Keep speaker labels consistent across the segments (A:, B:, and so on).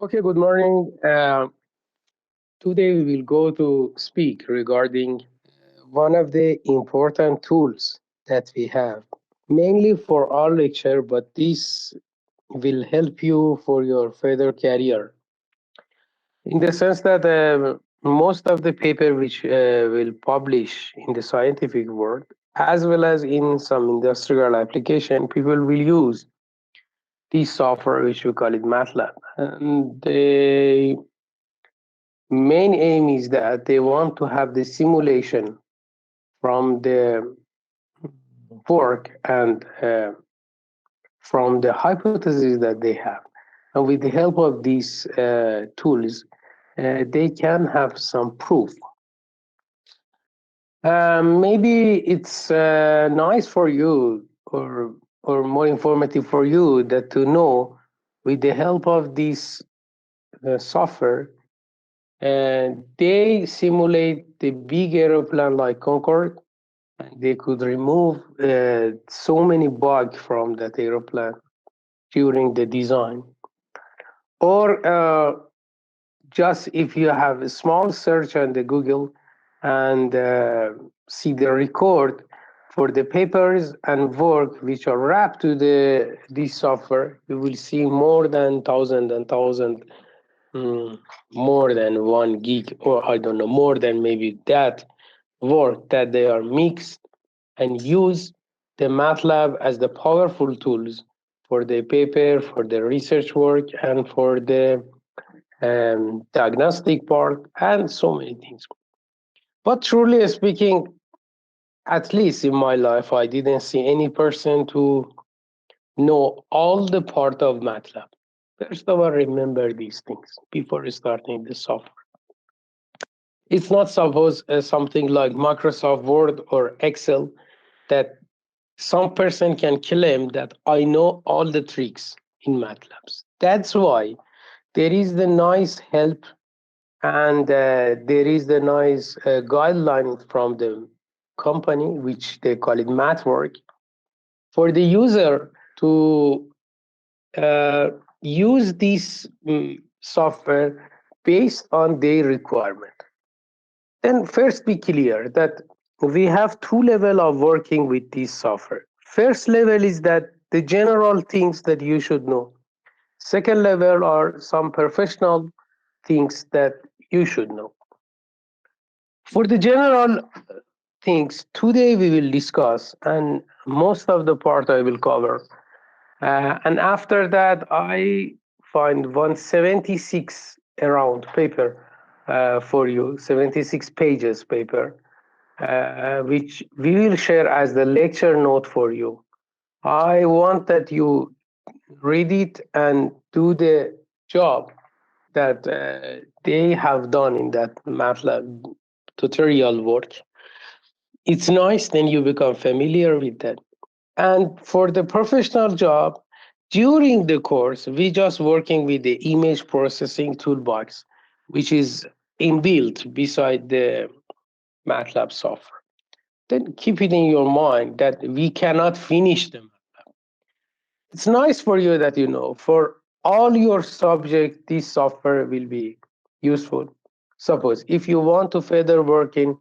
A: Okay, good morning. Today we will go to speak regarding one of the important tools that we have, mainly for our lecture, but this will help you for your further career. In the sense that most of the paper which will publish in the scientific world, as well as in some industrial application, people will use this software which we call it MATLAB. And the main aim is that they want to have the simulation from the work and from the hypothesis that they have. And with the help of these tools, they can have some proof. Maybe it's nice for you or more informative for you that to know with the help of this software, they simulate the big aeroplane like Concorde. They could remove so many bugs from that aeroplane during the design. Or just if you have a small search on the Google and see the record for the papers and work which are wrapped to this software, you will see more than thousand and thousand, mm, more than 1 gig, or I don't know, more than maybe that work that they are mixed and use the MATLAB as the powerful tools for the paper, for the research work, and for the diagnostic part, and so many things. But truly speaking, at least in my life, I didn't see any person to know all the part of MATLAB. First of all, remember these things before starting the software. It's not suppose something like Microsoft Word or Excel that some person can claim that I know all the tricks in MATLAB. That's why there is the nice help and there is the nice guideline from the company, which they call it MathWork, for the user to uh, use this software based on their requirement. Then first be clear that we have two level of working with this software. First level is that the general things that you should know. Second level are some professional things that you should know. For the general things, today we will discuss, and most of the part I will cover. And after that, I find 176 around paper for you, 76 pages paper, which we will share as the lecture note for you. I want that you read it and do the job that they have done in that MATLAB tutorial work. It's nice, then you become familiar with that. And for the professional job, during the course, we just working with the image processing toolbox, which is inbuilt beside the MATLAB software. Then keep it in your mind that we cannot finish them. It's nice for you that you know for all your subject, this software will be useful. Suppose if you want to further work in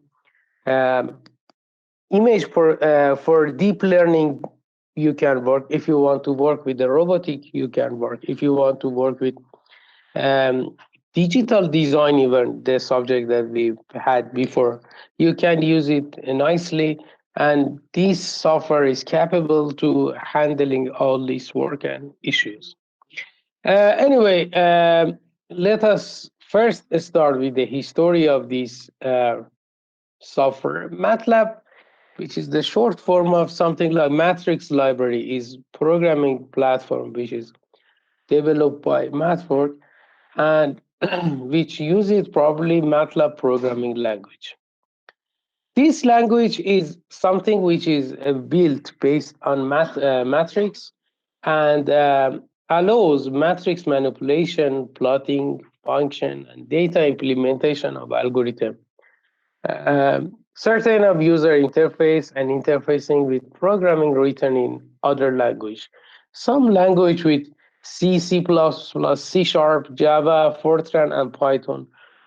A: um, image for deep learning, you can work. If you want to work with the robotic, you can work. If you want to work with um, digital design, even the subject that we had before, you can use it nicely. And this software is capable to handling all this work and issues. Anyway, let us first start with the history of this software. MATLAB, which is the short form of something like matrix library, is programming platform which is developed by MathWorks and which uses probably MATLAB programming language. This language is something which is built based on matrix and allows matrix manipulation, plotting, function, and data implementation of algorithm. Certain of user interface and interfacing with programming written in other language. Some language with C, C++, C Sharp, Java, Fortran, and Python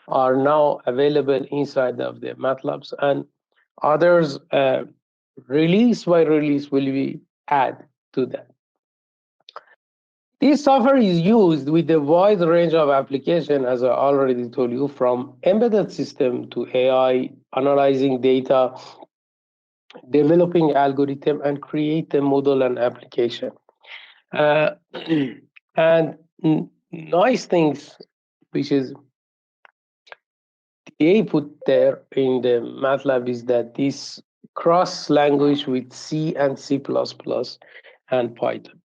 A: are now available inside of the MATLABs, and others release by release will be added to that. This software is used with a wide range of applications, as I already told you, from embedded system to AI, analyzing data, developing algorithm, and create a model and application. And nice things, which is they put there in the MATLAB, is that this cross language with C and C++ and Python.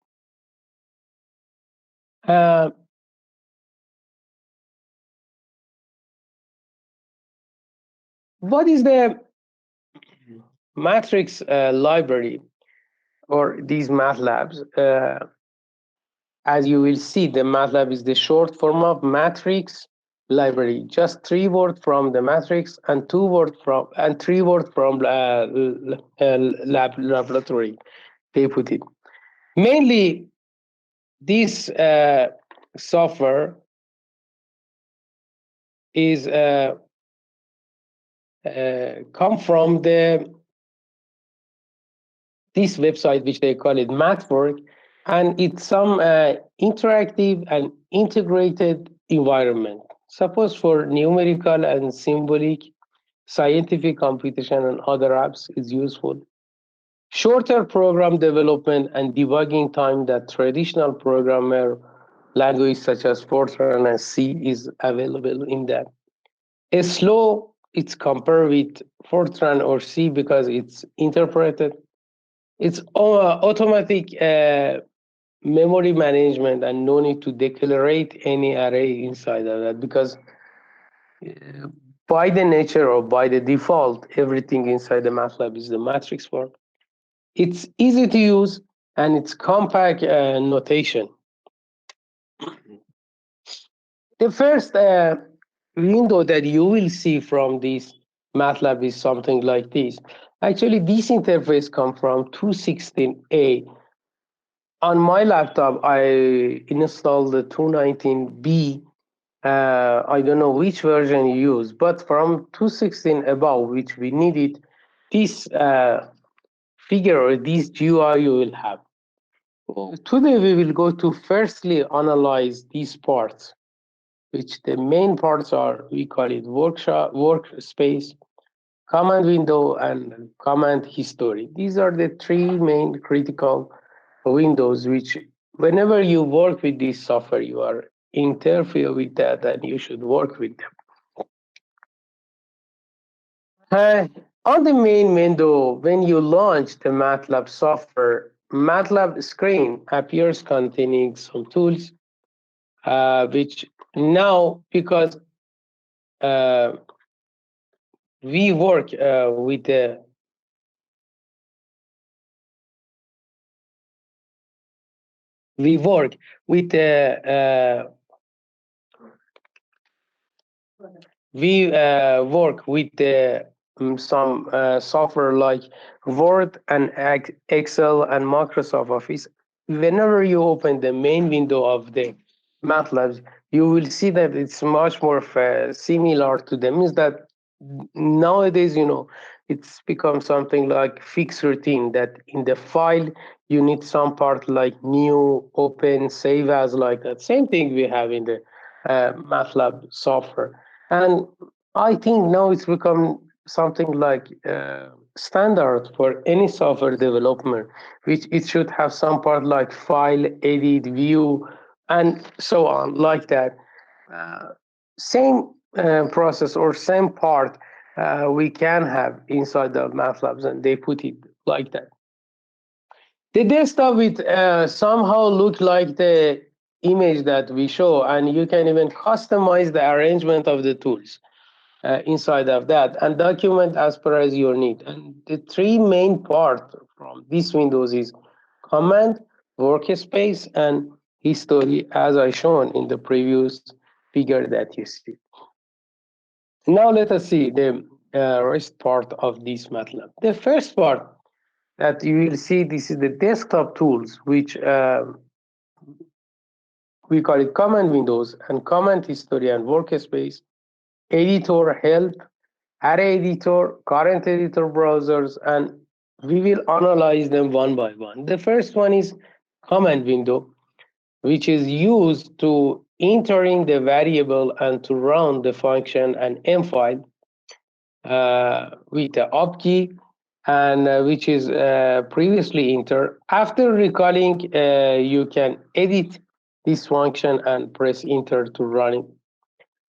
A: What is the matrix library or these MATLABs? As you will see, the MATLAB is the short form of matrix library. Just 3 words from the matrix and 3 words from laboratory. They put it. Mainly, this software is come from this website, which they call it MathWork, and it's some interactive and integrated environment. Suppose for numerical and symbolic, scientific computation, and other apps is useful. Shorter program development and debugging time that traditional programmer language such as Fortran and C is available in that. It's slow, it's compared with Fortran or C because it's interpreted. It's automatic memory management and no need to declarate any array inside of that, because by the nature or by the default, everything inside the MATLAB is the matrix form. It's easy to use and it's compact notation. The first window that you will see from this MATLAB is something like this. Actually, this interface comes from 216A. On my laptop, I installed the 219B. I don't know which version you use, but from 216 above, which we needed, this figure or this GUI you will have. Today, we will go to firstly analyze these parts, which the main parts are, we call it workspace, command window, and command history. These are the 3 main critical windows, which whenever you work with this software, you are interfere with that and you should work with them. On the main window, when you launch the MATLAB software, MATLAB screen appears containing some tools, which now, because we work with the we work with the some software like Word and Excel and Microsoft Office. Whenever you open the main window of the MATLAB, you will see that it's much more similar to them. Means that nowadays, it's become something like fixed routine that in the file you need some part like new, open, save as, like that. Same thing we have in the MATLAB software. And I think now it's become something like standard for any software development, which it should have some part like file, edit, view, and so on, like that. Same process or same part we can have inside the MATLABs, and they put it like that. The desktop it somehow look like the image that we show, and you can even customize the arrangement of the tools inside of that and document as per as your need. And the 3 main parts from these windows is command, workspace, and history, as I shown in the previous figure that you see. Now let us see the rest part of this MATLAB. The first part that you will see, this is the desktop tools, which we call it command windows and command history and workspace, editor, help, array editor, current editor browsers, and we will analyze them one by one. The first one is command window, which is used to entering the variable and to run the function and m file with the up key, and which is previously entered. After recalling, you can edit this function and press enter to run it.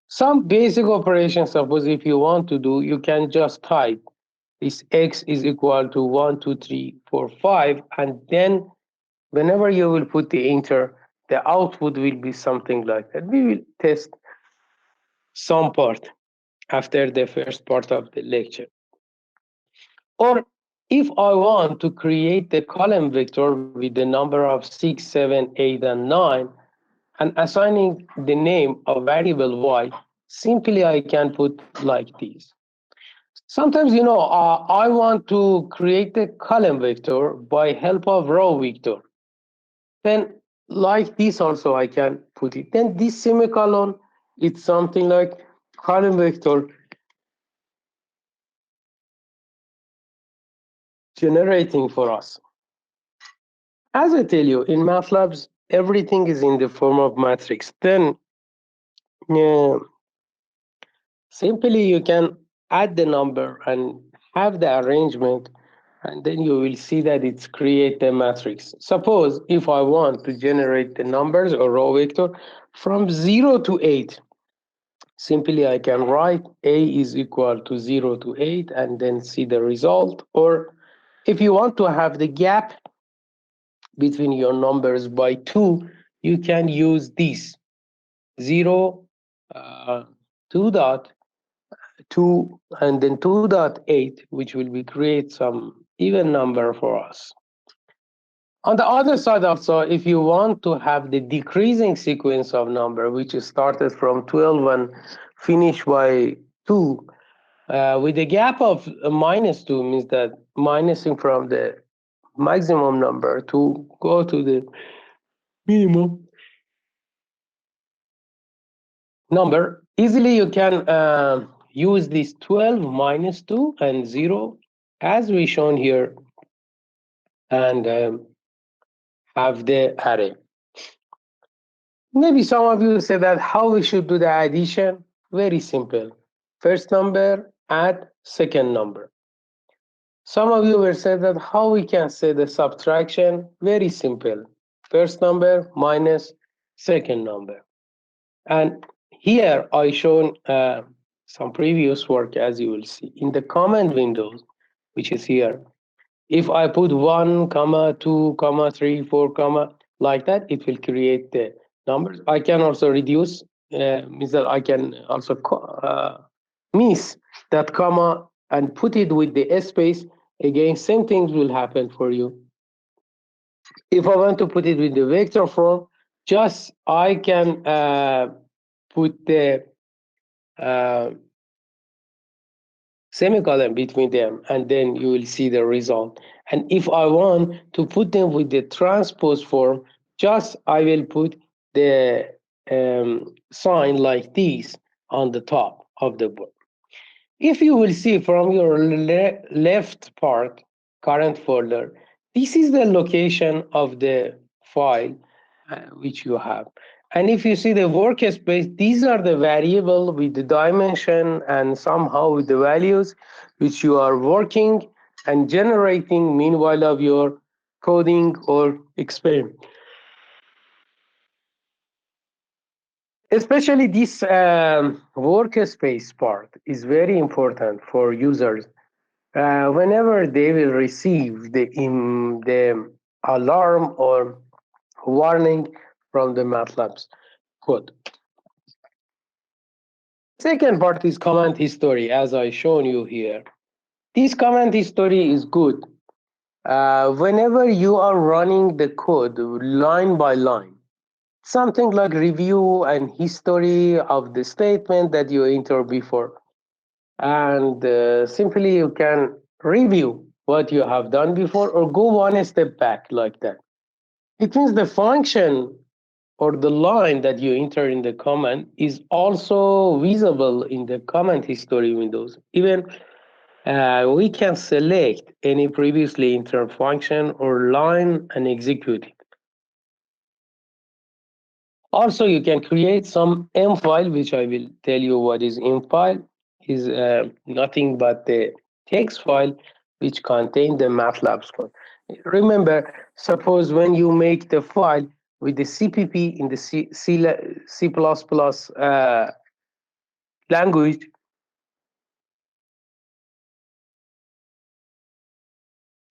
A: Some basic operations, suppose if you want to do, you can just type this x is equal to 1, 2, 3, 4, 5, and then whenever you will put the enter, the output will be something like that. We will test some part after the first part of the lecture. Or if I want to create the column vector with the number of 6, 7, 8, and 9, and assigning the name of variable y, simply I can put like this. Sometimes, I want to create a column vector by help of row vector. Then like this also I can put it. Then this semicolon, it's something like column vector generating for us. As I tell you, in MATLAB, everything is in the form of matrix. Then simply you can add the number and have the arrangement, and then you will see that it's create a matrix. Suppose if I want to generate the numbers or row vector from 0 to 8, simply I can write a is equal to 0 to 8 and then see the result. Or if you want to have the gap between your numbers by 2, you can use this 0, 2.2, and then 2.8, which will be create some even number for us. On the other side also, if you want to have the decreasing sequence of number, which is started from 12 and finish by 2, with a gap of -2, means that minusing from the maximum number to go to the minimum number, easily you can use this 12 minus 2 and 0 as we shown here, and have the array. Maybe some of you say that how we should do the addition. Very simple. First number add second number. Some of you will say that how we can say the subtraction. Very simple. First number minus second number. And here I shown some previous work, as you will see in the command windows, which is here. If I put 1, 2, 3, 4, like that, it will create the numbers. I can also reduce, means that I can also miss that comma and put it with the space. Again, same things will happen for you. If I want to put it with the vector form, just I can put the semicolon between them, and then you will see the result. And if I want to put them with the transpose form, just I will put the sign like this on the top of the board. If you will see from your left part, current folder, this is the location of the file which you have. And if you see the workspace, these are the variable with the dimension and somehow with the values which you are working and generating meanwhile of your coding or experiment. Especially this workspace part is very important for users. Whenever they will receive the alarm or warning from the MATLAB's code. Second part is command history, as I shown you here. This command history is good. Whenever you are running the code line by line, something like review and history of the statement that you entered before. And simply you can review what you have done before or go one step back like that. It means the function or the line that you enter in the comment is also visible in the comment history windows. Even we can select any previously entered function or line and execute it. Also, you can create some M file, which I will tell you what is M file. Is nothing but the text file which contain the MATLAB code. Remember, suppose when you make the file with the CPP in the C++ language,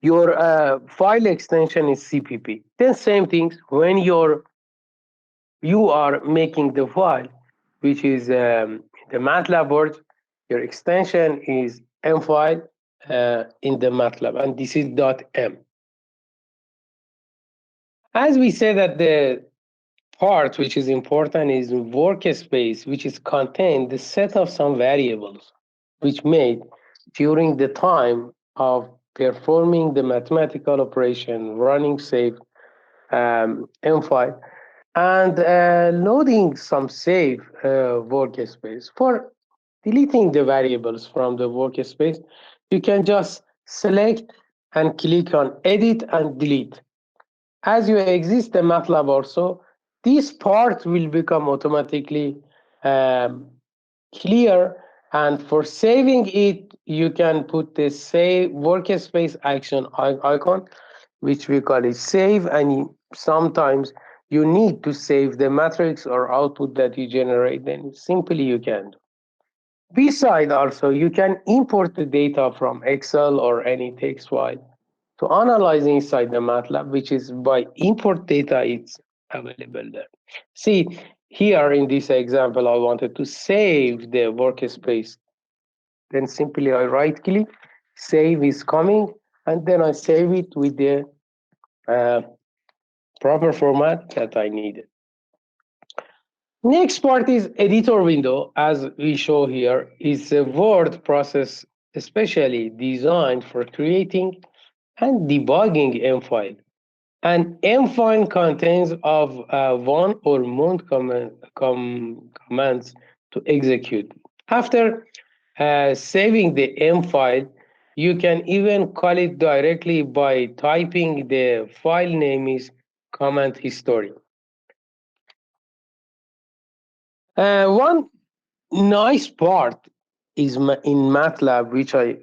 A: your file extension is CPP. Then same things when you are making the file, which is the MATLAB word, your extension is M file in the MATLAB, and this is .m. As we say that the part which is important is workspace, which is contained the set of some variables which made during the time of performing the mathematical operation, running save M file, and loading some save workspace. For deleting the variables from the workspace, you can just select and click on edit and delete. As you exist the MATLAB also, this part will become automatically um, clear. And for saving it, you can put the save workspace action icon, which we call it save. And sometimes you need to save the matrix or output that you generate, then simply you can do. Beside also, you can import the data from Excel or any text file to analyze inside the MATLAB, which is by import data, it's available there. See, here in this example, I wanted to save the workspace. Then simply I right click, save is coming, and then I save it with the uh, proper format that I needed. Next part is editor window, as we show here, is a word process especially designed for creating and debugging M file. An M file contains of one or more commands to execute. After saving the M file, you can even call it directly by typing the file name is command history. One nice part is in MATLAB, which I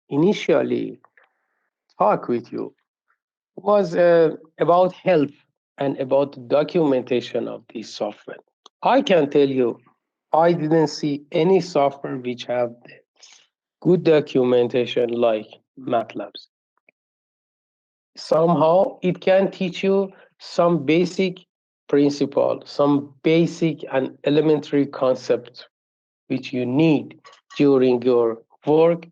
A: initially talked with you, was about help and about documentation of this software. I can tell you, I didn't see any software which have good documentation like MATLAB's. Somehow it can teach you some basic principle, some basic and elementary concepts which you need during your work,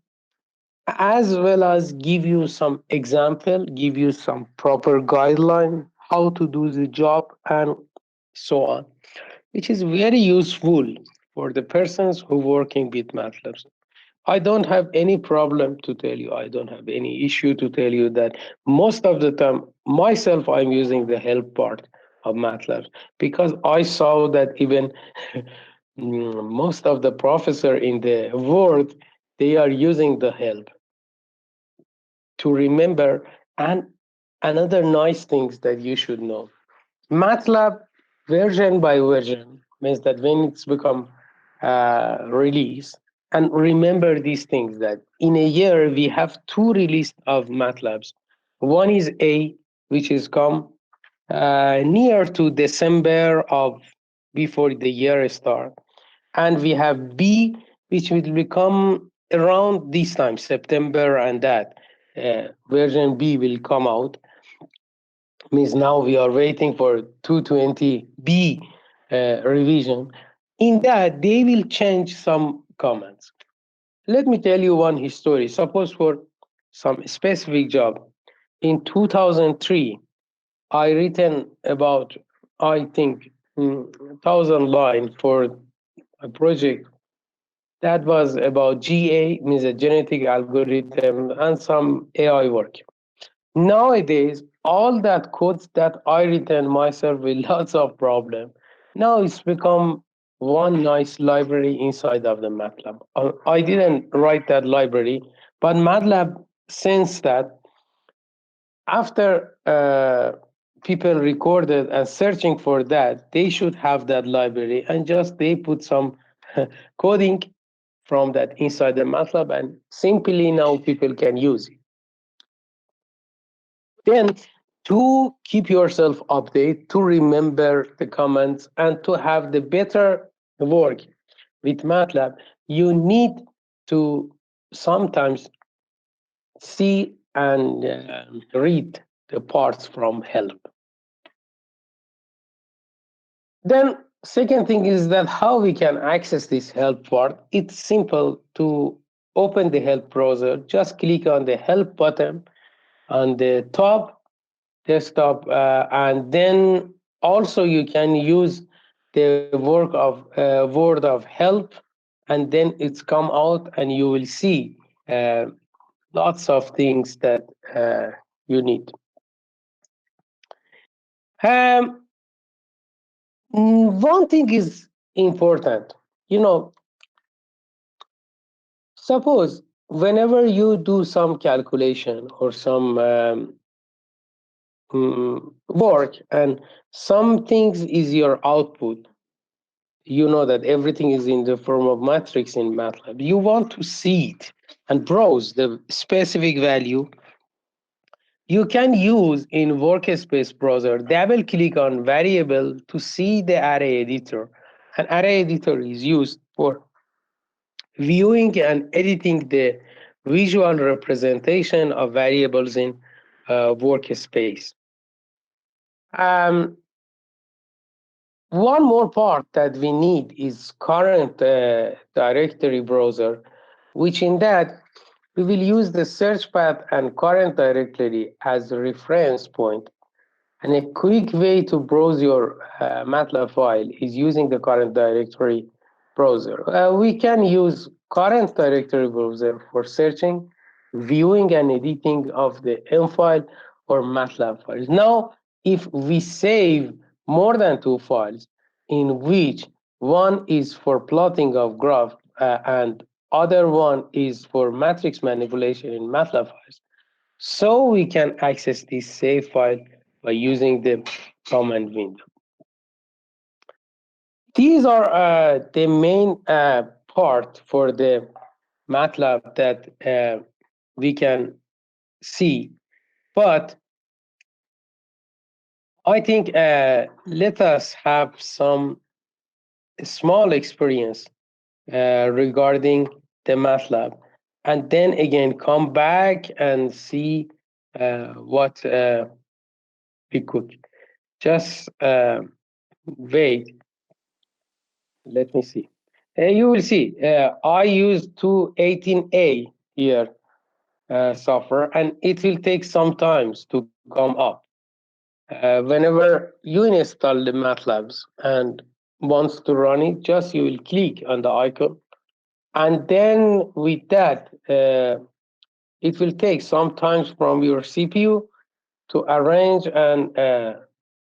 A: as well as give you some example, give you some proper guideline how to do the job and so on, which is very useful for the persons who working with MATLAB. I don't have any problem to tell you. I don't have any issue to tell you that most of the time myself I'm using the help part of MATLAB because I saw that even most of the professor in the world they are using the help to remember. And another nice things that you should know, MATLAB version by version means that when it's become released, and remember these things that in a year we have two release of MATLABs. One is A, which is come near to December of before the year start, and we have B, which will become around this time, September, and that version B will come out. Means now we are waiting for 220B revision. In that, they will change some comments. Let me tell you one history. Suppose for some specific job, in 2003, I written about, I think, 1,000 line for a project that was about GA, means a genetic algorithm, and some AI work. Nowadays, all that codes that I written myself with lots of problem, now it's become one nice library inside of the MATLAB. I didn't write that library, but MATLAB sensed that after people recorded and searching for that, they should have that library, and just they put some coding from that inside the MATLAB, and simply now people can use it. Then, to keep yourself updated, to remember the comments, and to have the better work with MATLAB, you need to sometimes see and read the parts from help. Then, second thing is that how we can access this help part. It's simple to open the help browser. Just click on the help button on the top desktop, and then also you can use the work of word of help, and then it's come out, and you will see uh, lots of things that you need. Um, One thing is important. You know, suppose whenever you do some calculation or some work, and some things is your output, you know that everything is in the form of matrix in MATLAB. You want to see it and browse the specific value. You can use in Workspace browser, double click on variable to see the array editor. An array editor is used for viewing and editing the visual representation of variables in Workspace. Um, One more part that we need is current directory browser, which in that we will use the search path and current directory as a reference point. And a quick way to browse your MATLAB file is using the current directory browser. We can use current directory browser for searching, viewing, and editing of the M file or MATLAB files. Now, if we save more than two files, in which one is for plotting of graph and other one is for matrix manipulation in MATLAB files, so we can access this save file by using the command window. These are the main part for the MATLAB that we can see. But I think let us have some small experience regarding the MATLAB, and then again come back and see what we could. Just wait. Let me see. You will see. I use 218A here software, and it will take some time to come up. Whenever you install the MATLABs and wants to run it, just you will click on the icon, and then with that, it will take some time from your CPU to arrange and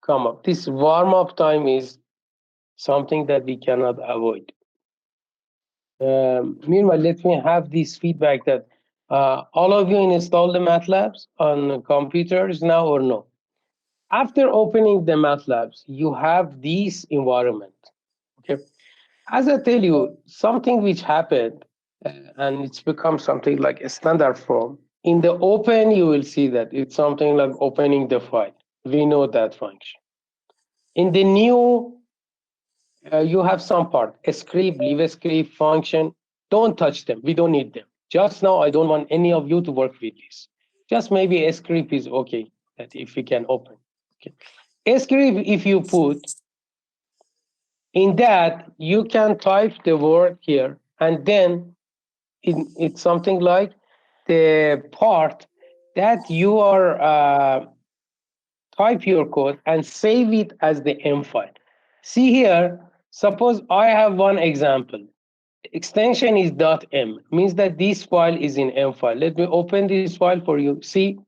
A: come up. This warm up time is something that we cannot avoid. Meanwhile, let me have this feedback that all of you install the MATLABs on computers now or no? After opening the MATLABs, you have this environment. Okay, as I tell you, something which happened and it's become something like a standard form. In the open, you will see that it's something like opening the file. We know that function. In the new, you have some part, a script, leave a script, function. Don't touch them. We don't need them. Just now, I don't want any of you to work with this. Just maybe a script is okay, that if we can open. Okay. A script, if you put, in that, you can type the word here, and then it's something like the part that you are type your code and save it as the M file. See here, suppose I have one example. Extension is .m, means that this file is in M file. Let me open this file for you. See,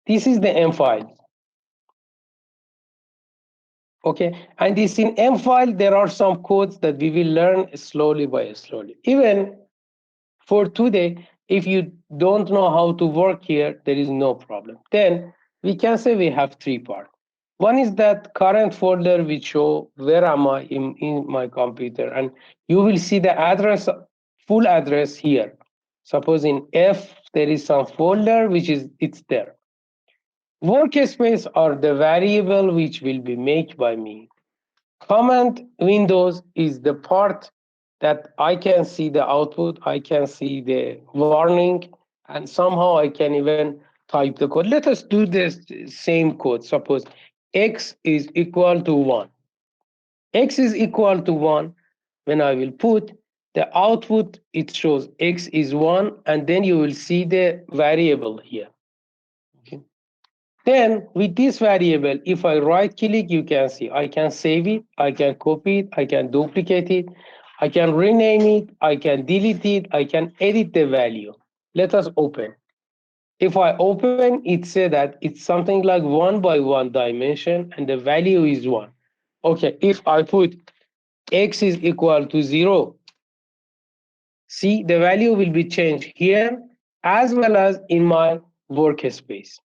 A: this is the M file. Okay, and this in M file, there are some codes that we will learn slowly by slowly. Even for today, if you don't know how to work here, there is no problem. Then we can say we have three parts. One is that current folder which show where am I in my computer, and you will see the address, full address here. Suppose in F there is some folder which is it's there. Workspace are the variable which will be made by me. Command windows is the part that I can see the output, I can see the warning, and somehow I can even type the code. Let us do this same code. Suppose x is equal to 1. X is equal to 1. When I will put the output, it shows x is 1, and then you will see the variable here. Okay. Then with this variable, if I right click, you can see I can save it, I can copy it, I can duplicate it, I can rename it, I can delete it, I can edit the value. Let us open. If I open, it says that it's something like 1 by 1 dimension and the value is 1. Okay, if I put x is equal to 0, see the value will be changed here as well as in my workspace.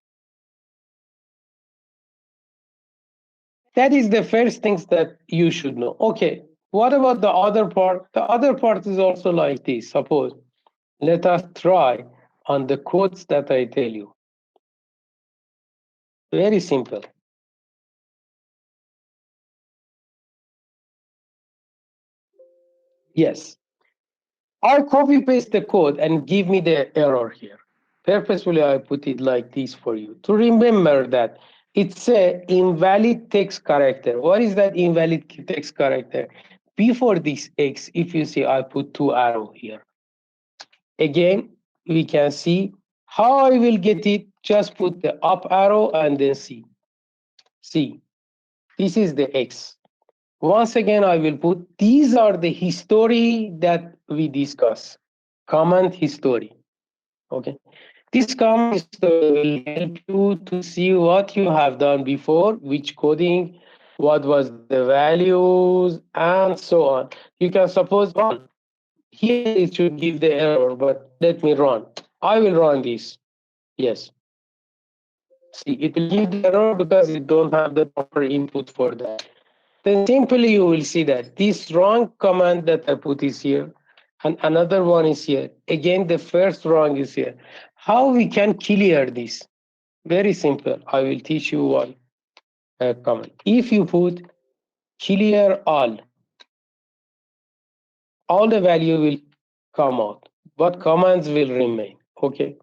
A: That is the first things that you should know. Okay, what about the other part? The other part is also like this. Suppose, let us try on the codes that I tell you. Very simple. Yes, I copy paste the code and give me the error here. Purposefully, I put it like this for you to remember that it's a invalid text character. What is that invalid text character? Before this X, if you see, I put two arrows here. Again, we can see how I will get it. Just put the up arrow and then see. See, this is the X. Once again, I will put these are the history that we discuss. Comment history. Okay. This comment history will help you to see what you have done before, which coding, what was the values, and so on. You can suppose run. Here it should give the error, but let me run. I will run this. Yes. See, it will give the error because it don't have the proper input for that. Then simply you will see that this wrong command that I put is here, and another one is here. Again, the first wrong is here. How we can clear this? Very simple. I will teach you one command. If you put clear all the value will come out, but commands will remain. Okay.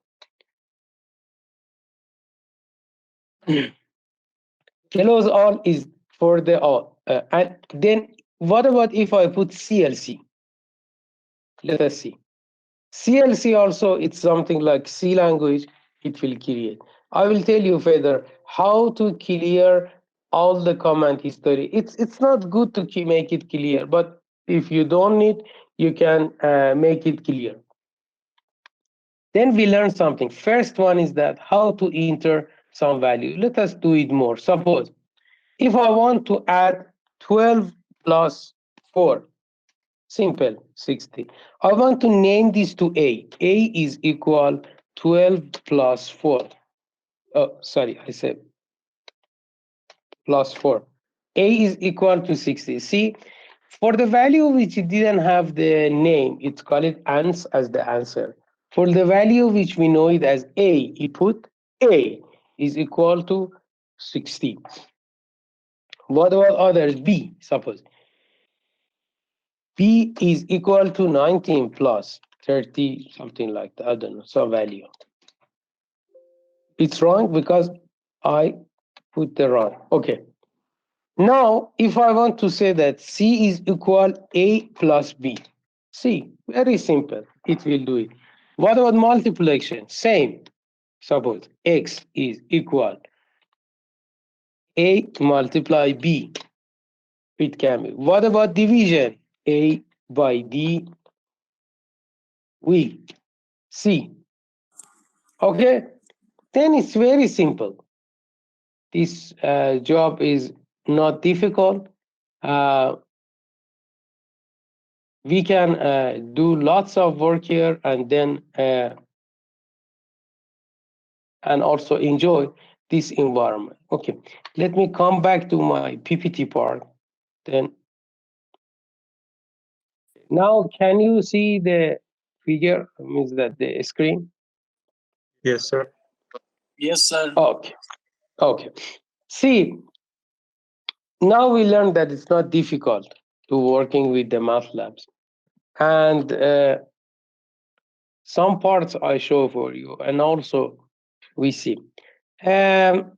A: Close all is for the all. And then what about if I put CLC? Let us see. CLC also, it's something like C language, it will create. I will tell you further how to clear all the command history. It's not good to make it clear, but if you don't need, you can make it clear. Then we learn something. First one is that how to enter some value. Let us do it more. Suppose if I want to add 12 plus 4, simple, 60. I want to name this to A. A is equal 12 plus 4. Oh, sorry, I said plus 4. A is equal to 60. See, for the value which it didn't have the name, it's called it ans as the answer. For the value which we know it as A, it put A is equal to 60. What about others? B, suppose. B is equal to 19 plus 30, something like that. I don't know, some value. It's wrong because I put the wrong. Okay. Now, if I want to say that C is equal A plus B, C, very simple. It will do it. What about multiplication? Same. Suppose X is equal A multiply B. It can be. What about division? A by D, we C. Okay, then it's very simple. This job is not difficult. We can do lots of work here and then and also enjoy this environment. Okay, let me come back to my PPT part. Then now, can you see the figure? Means that the screen?
B: Yes, sir.
C: Yes, sir.
A: Okay. Okay. See, now we learned that it's not difficult to working with the MATLABs, and some parts I show for you, and also we see. Um,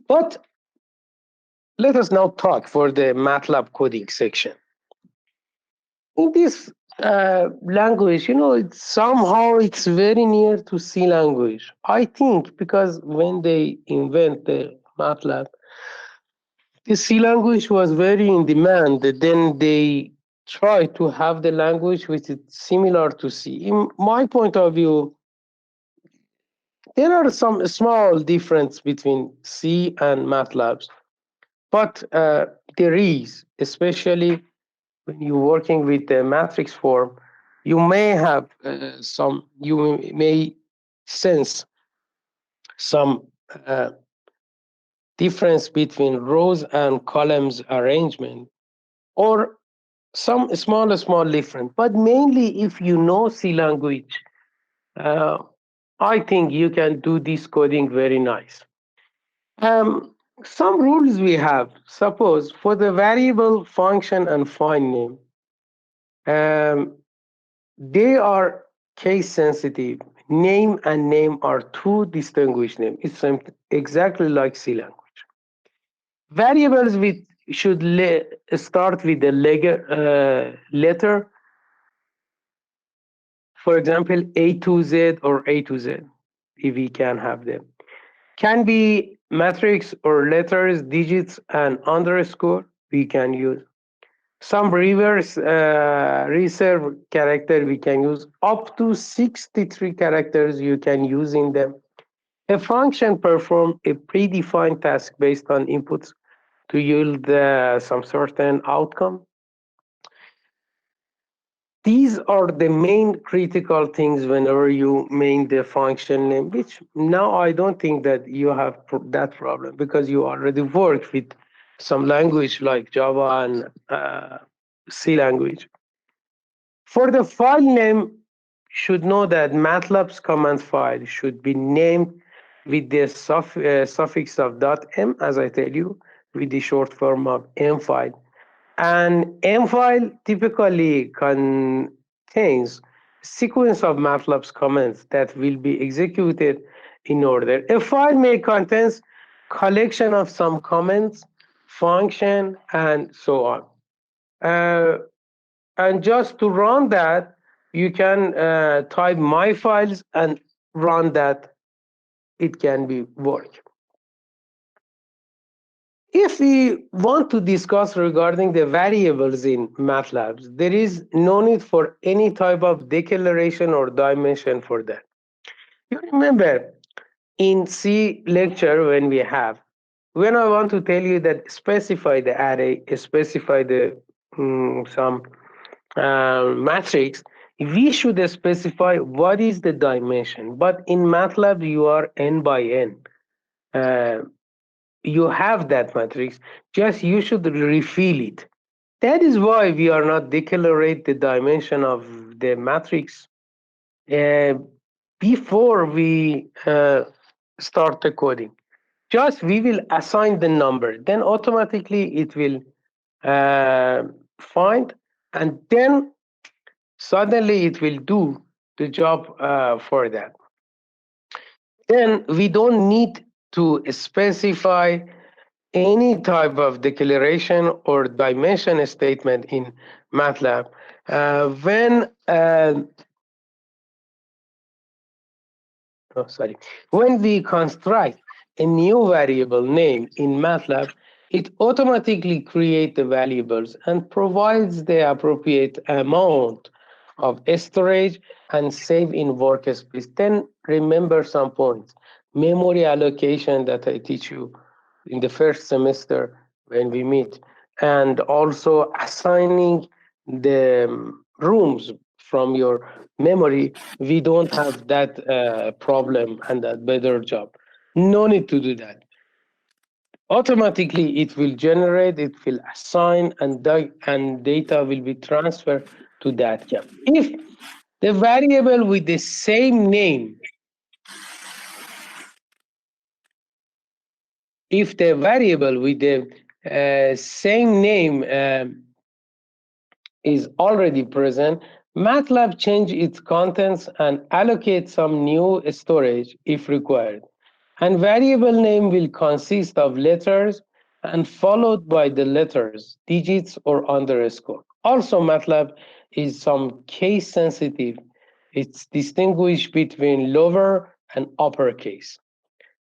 A: but let us now talk for the MATLAB coding section. In this language, it's somehow it's very near to C language. I think because when they invent the MATLAB, the C language was very in demand. Then they try to have the language which is similar to C. In my point of view, there are some small difference between C and MATLABs, but there is, especially when you're working with the matrix form, you may have you may sense some difference between rows and columns arrangement, or some small difference. But mainly, if you know C language, uh, I think you can do this coding very nice. Some rules we have. Suppose for the variable, function, and file name, um, they are case sensitive. Name and name are two distinguished names. It's exactly like C language. Variables with should start with the letter, for example, A to Z or A to Z, if we can have them. Can be matrix or letters, digits, and underscore we can use. Some reverse reserve character we can use. Up to 63 characters you can use in them. A function perform a predefined task based on inputs to yield some certain outcome. These are the main critical things whenever you main the function name, which now I don't think that you have that problem because you already work with some language like Java and C language. For the file name, should know that MATLAB's command file should be named with the suffix of .m, as I tell you, with the short form of m file. And M file typically contains sequence of MATLAB's commands that will be executed in order. A file may contain collection of some commands, function, and so on. Uh, and just to run that, you can type my files and run that. It can be work. If we want to discuss regarding the variables in MATLAB, there is no need for any type of declaration or dimension for that. You remember in C lecture when I want to tell you that specify the array, specify the some matrix, we should specify what is the dimension. But in MATLAB, you are n by n. Uh, you have that matrix, just you should refill it. That is why we are not declarate the dimension of the matrix uh, before we start the coding. Just we will assign the number, then automatically it will uh, find, and then suddenly it will do the job for that. Then we don't need to specify any type of declaration or dimension statement in MATLAB. When oh, sorry, when we construct a new variable name in MATLAB, it automatically creates the variables and provides the appropriate amount of storage and save in Workspace. Then remember some points. memory allocation that I teach you in the first semester when we meet, and also assigning the rooms from your memory. We don't have that problem and that better job. No need to do that. Automatically, it will generate, it will assign, and data will be transferred to that camp. If the variable with the same name, if the variable with the same name is already present, MATLAB change its contents and allocate some new storage if required. And variable name will consist of letters and followed by the letters, digits, or underscore. Also, MATLAB is some case sensitive. It's distinguished between lower and uppercase.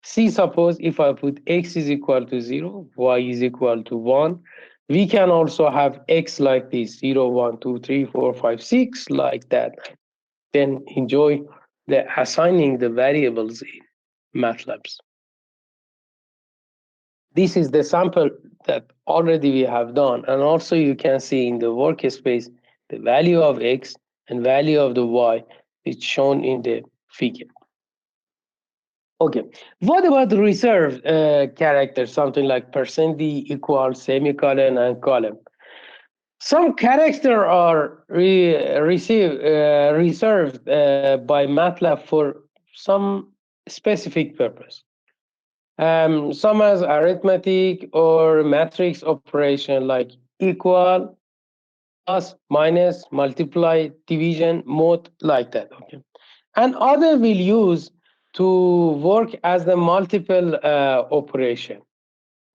A: See, suppose if I put x is equal to 0, y is equal to 1, we can also have x like this, 0, 1, 2, 3, 4, 5, 6, like that. Then enjoy the assigning the variables in MATLABs. This is the sample that already we have done. And also you can see in the workspace, the value of x and value of the y is shown in the figure. Okay, what about the reserved character, something like %d equals semicolon and column? Some characters are reserved by MATLAB for some specific purpose. Some as arithmetic or matrix operation like equal, plus, minus, multiply, division, mod, like that. Okay, and other will use to work as the multiple operation.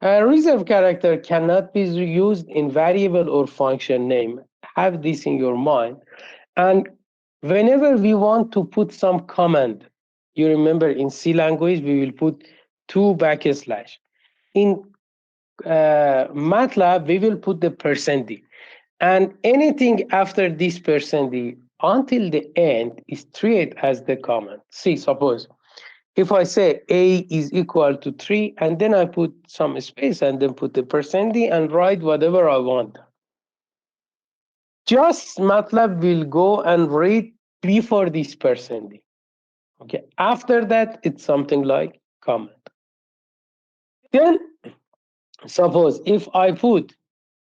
A: A reserved character cannot be used in variable or function name. Have this in your mind. And whenever we want to put some command, you remember in C language, we will put 2 backslash. In MATLAB, we will put the %d. And anything after this %d until the end is treated as the command. See, suppose if I say a is equal to 3, and then I put some space and then put the %d and write whatever I want. Just MATLAB will go and read before this %d. Okay, after that, it's something like comment. Then suppose if I put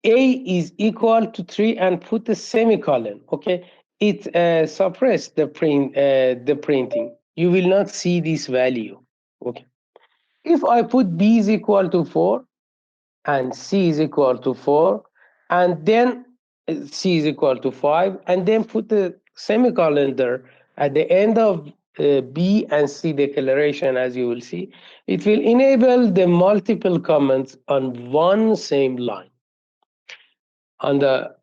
A: a is equal to 3 and put the semicolon, okay, it suppress the printing. You will not see this value. Okay. If I put b is equal to 4 and c is equal to 4, and then c is equal to 5, and then put the semicolon there at the end of b and c declaration, as you will see, it will enable the multiple comments on one same line. On the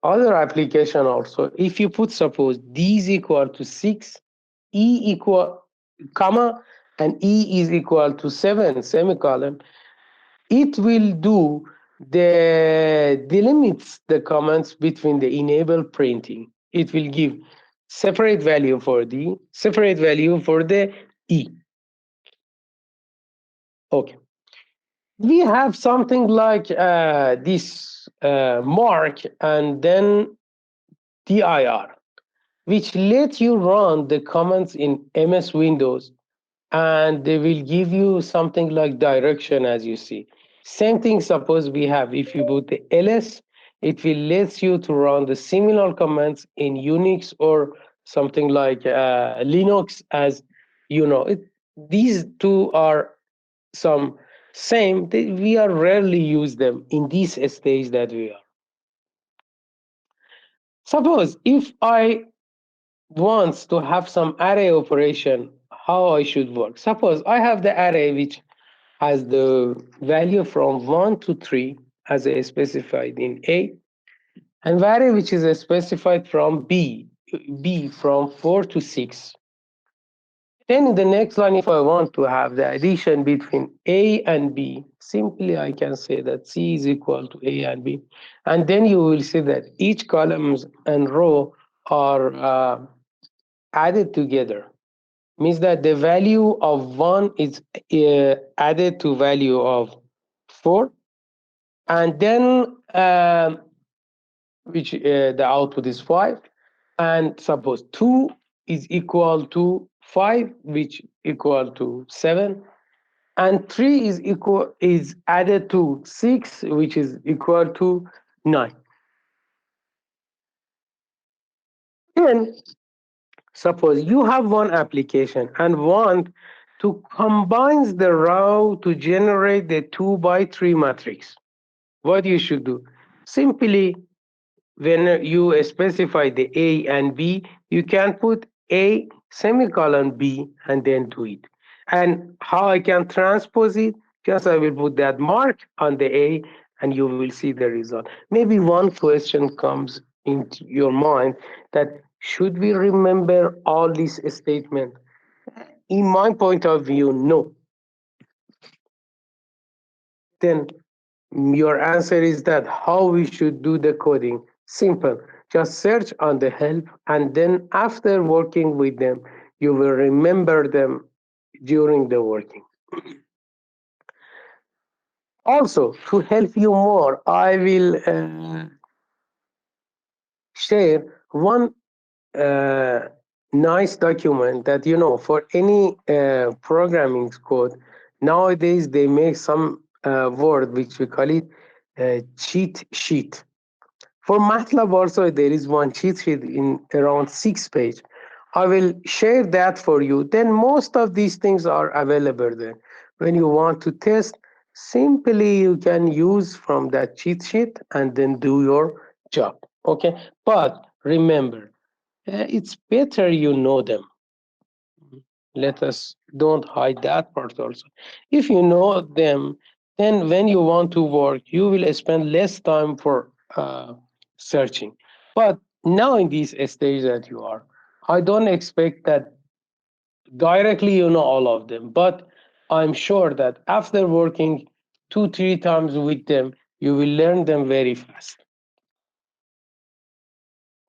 A: other application also, if you put suppose d is equal to 6, e equal comma, and e is equal to 7 semicolon, it will do the delimits the comments between the enable printing. It will give separate value for d, separate value for the e. Okay. We have something like this mark and then dir, which let you run the commands in MS Windows, and they will give you something like direction, as you see. Same thing, suppose we have, if you put the ls, it will let you to run the similar commands in Unix or something like Linux, as you know. These two are some same, we are rarely use them in this stage that we are. Suppose if I wants to have some array operation, how I should work. Suppose I have the array which has the value from 1 to 3 as a specified in A, and array which is specified from B from 4 to 6. Then in the next line, if I want to have the addition between A and B, simply I can say that C is equal to A and B. And then you will see that each columns and row are added together. means that the value of 1 is added to value of 4, and then which the output is 5, and suppose 2 is equal to 5, which equal to 7, and 3 is added to 6, which is equal to 9. Then suppose you have one application and want to combine the row to generate the 2 by 3 matrix. What you should do? Simply, when you specify the A and B, you can put A semicolon B and then do it. And how I can transpose it? Just I will put that mark on the A and you will see the result. Maybe one question comes into your mind that should we remember all these statements? In my point of view, no. Then your answer is that how we should do the coding. Simple. Just search on the help, and then after working with them, you will remember them during the working. Also, to help you more, I will share one uh, nice document that for any programming code nowadays they make some word which we call it cheat sheet. For MATLAB also there is one cheat sheet in around 6 pages. I will share that for you. Then most of these things are available there. When you want to test, simply you can use from that cheat sheet and then do your job. Okay, but remember, it's better you know them. Let us don't hide that part also. If you know them, then when you want to work, you will spend less time for searching. But now in this stage that you are, I don't expect that directly you know all of them. But I'm sure that after working 2, 3 times with them, you will learn them very fast.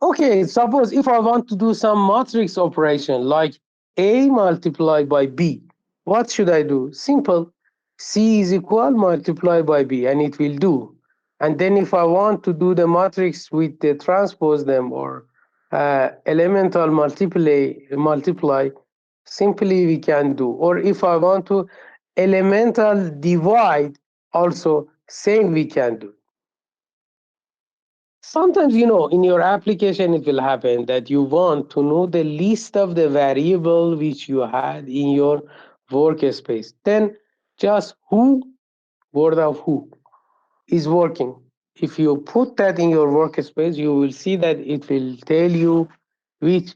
A: Okay, suppose if I want to do some matrix operation like A multiplied by B, what should I do? Simple. C is equal multiplied by B, and it will do. And then if I want to do the matrix with the transpose them or elemental multiply, simply we can do. Or if I want to elemental divide, also same we can do. Sometimes, in your application, it will happen that you want to know the list of the variable which you had in your workspace. Then just word of who is working. If you put that in your workspace, you will see that it will tell you which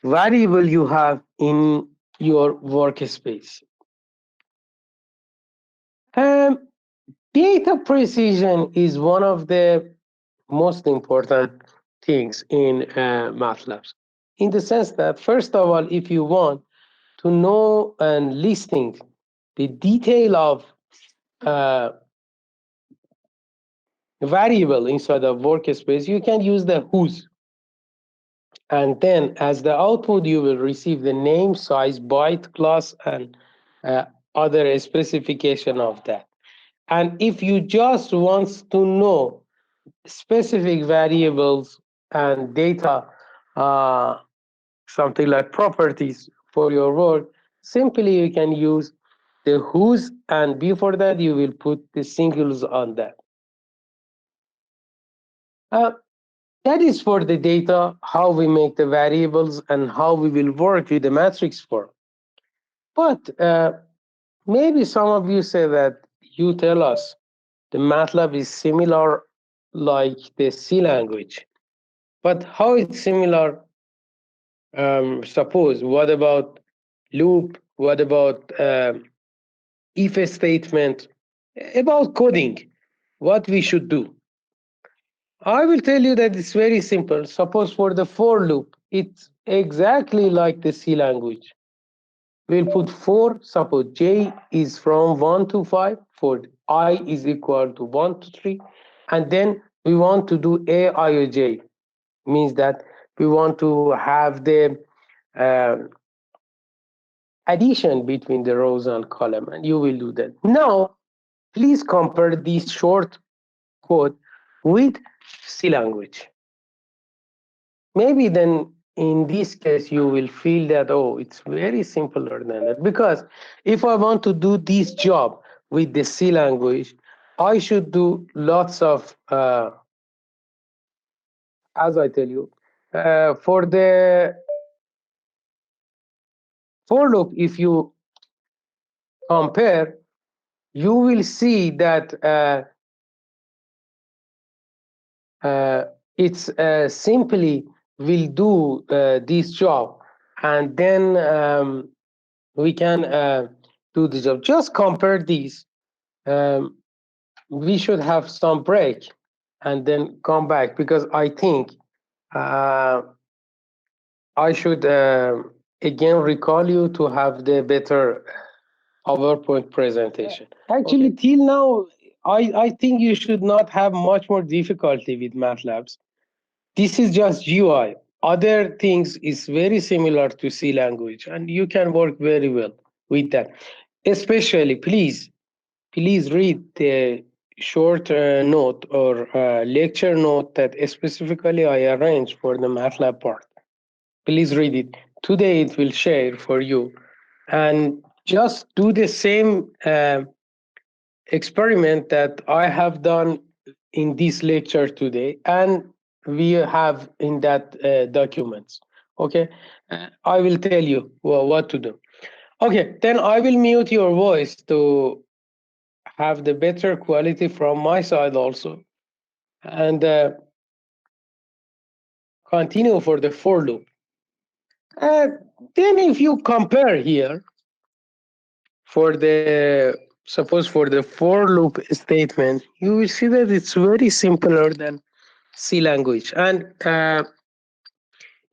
A: variable you have in your workspace. Um, Data precision is one of the most important things in MATLAB. In the sense that, first of all, if you want to know and listing the detail of uh, variable inside of workspace, you can use the whos. And then as the output, you will receive the name, size, byte, class, and other specification of that. And if you just want to know specific variables and data, uh, something like properties for your work, simply you can use the whos, and before that you will put the singles on that. Uh, that is for the data, how we make the variables and how we will work with the matrix form. But maybe some of you say that you tell us the MATLAB is similar like the C language. But how it's similar? Suppose, what about loop? What about if statement? About coding, what we should do? I will tell you that it's very simple. Suppose for the for loop, it's exactly like the C language. We'll put for, suppose j is from 1 to 5, for I is equal to 1 to 3, and then we want to do a I or j, means that we want to have the uh, addition between the rows and column, and you will do that. Now, please compare this short code with C language. Maybe then in this case, you will feel that, oh, it's very simpler than that. Because if I want to do this job with the C language, I should do lots of, as I tell you, for the for loop, if you compare, you will see that it's simply will do this job, and then we can do the job. Just compare these. Um, we should have some break and then come back, because I think uh, I should again recall you to have the better PowerPoint presentation. Actually, till now, I think you should not have much more difficulty with MATLABs. This is just UI. Other things is very similar to C language, and you can work very well with that. Especially, please read the short note or lecture note that specifically I arranged for the MATLAB part. Please read it. Today it will share for you, and just do the same experiment that I have done in this lecture today, and we have in that documents. Okay, I will tell you what to do. Okay, then I will mute your voice to have the better quality from my side also, and continue for the for loop. Uh, then if you compare here for the suppose for the for loop statement, you will see that it's very simpler than C language, and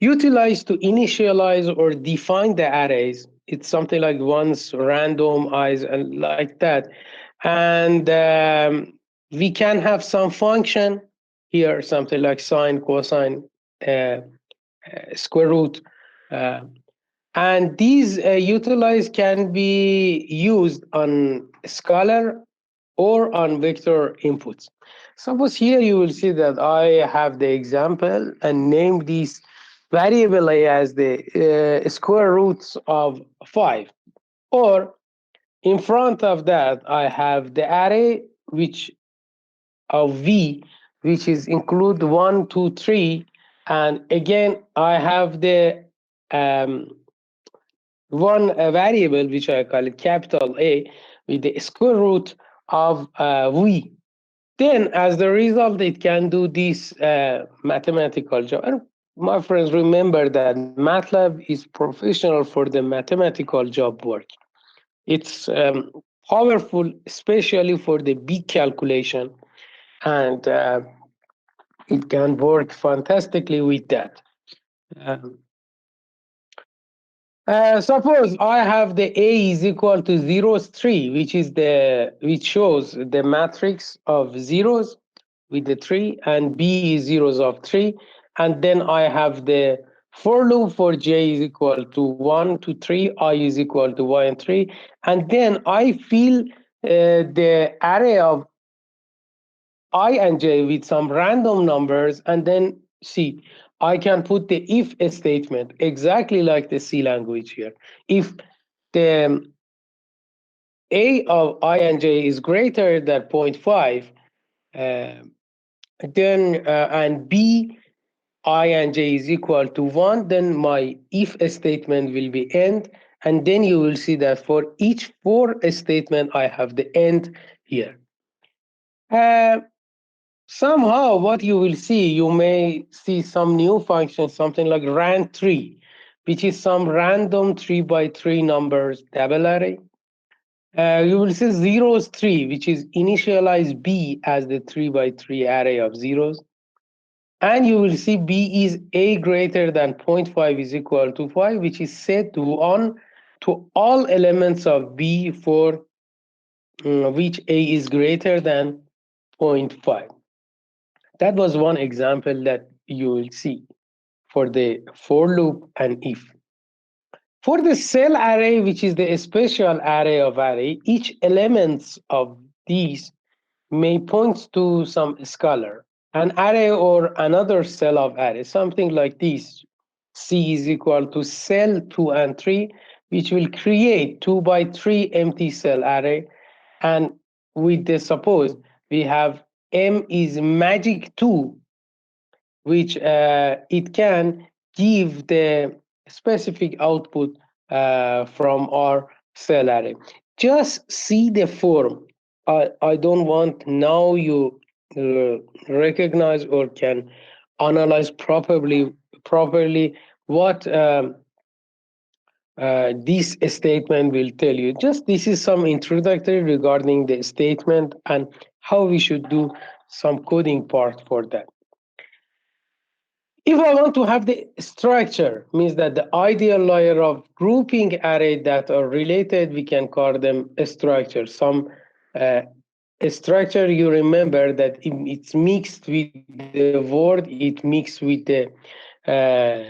A: utilized to initialize or define the arrays. It's something like ones, random, eyes, and like that. And we can have some function here, something like sine, cosine, square root. Uh, and these utilized can be used on scalar or on vector inputs. Suppose here you will see that I have the example and name this variable a as the square roots of 5. Or in front of that, I have the array which of V, which is include 1, 2, 3. And again, I have the um, one variable which I call it capital A with the square root of V. Then, as the result, it can do this mathematical job. And my friends, remember that MATLAB is professional for the mathematical job work. It's powerful, especially for the big calculation, and it can work fantastically with that. Um, suppose I have the A is equal to zeros 3, which shows the matrix of zeros with the 3, and B is zeros of 3. And then I have the for loop for J is equal to 1 to 3, I is equal to 1 and 3. And then I fill the array of I and J with some random numbers, and then see, I can put the if statement exactly like the C language here. If the A of I and J is greater than 0.5, then and B I and J is equal to 1, then my if statement will be end. And then you will see that for each for statement, I have the end here. Somehow, what you will see, you may see some new function, something like rand3, which is some random 3 by 3 numbers double array. You will see zeros 3, which is initialize B as the 3 by 3 array of zeros. And you will see B is A greater than 0.5 is equal to 5, which is set to 1 to all elements of B for which A is greater than 0.5. That was one example that you will see for the for loop and if. For the cell array, which is the special array of array, each elements of these may point to some scalar, an array or another cell of array, something like this. C is equal to cell 2 and 3, which will create 2 by 3 empty cell array. And with the suppose we have M is magic 2, which it can give the specific output from our cell array. Just see the form. I don't want now you recognize or can analyze properly what this statement will tell you. Just this is some introductory regarding the statement and how we should do some coding part for that. If I want to have the structure, means that the ideal layer of grouping array that are related, we can call them a structure. Some structure, you remember that it's mixed with the word, it mixed with the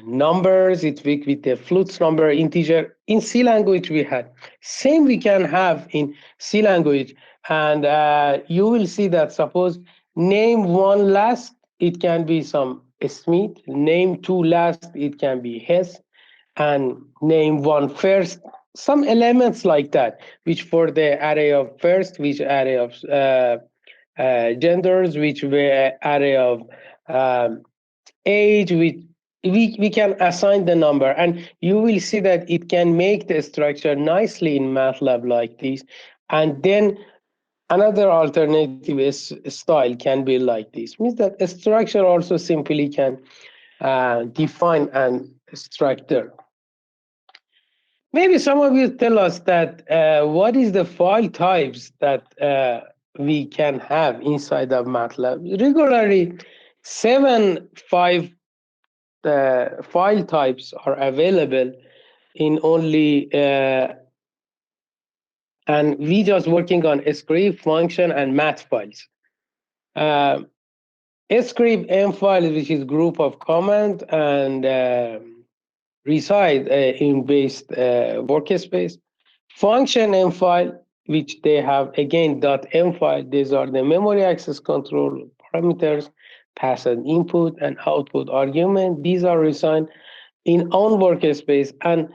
A: numbers, it's mixed with the flutes number, integer. In C language, we had. Same we can have in C language. And you will see that suppose name one last, it can be some Smith, name two last, it can be Hess, and name one first, some elements like that, which for the array of first, which array of genders, which array of um, age, which we can assign the number, and you will see that it can make the structure nicely in MATLAB like this. And then another alternative style can be like this, means that a structure also simply can define an structure. Maybe some of you tell us that what is the file types that we can have inside of MATLAB. Regularly, 7 file types are available in only, and we just working on script, function, and math files. Script M file, which is group of command and reside in based workspace. Function M file, which they have again .m file. These are the memory access control parameters, pass an input and output argument. These are assigned in own workspace. And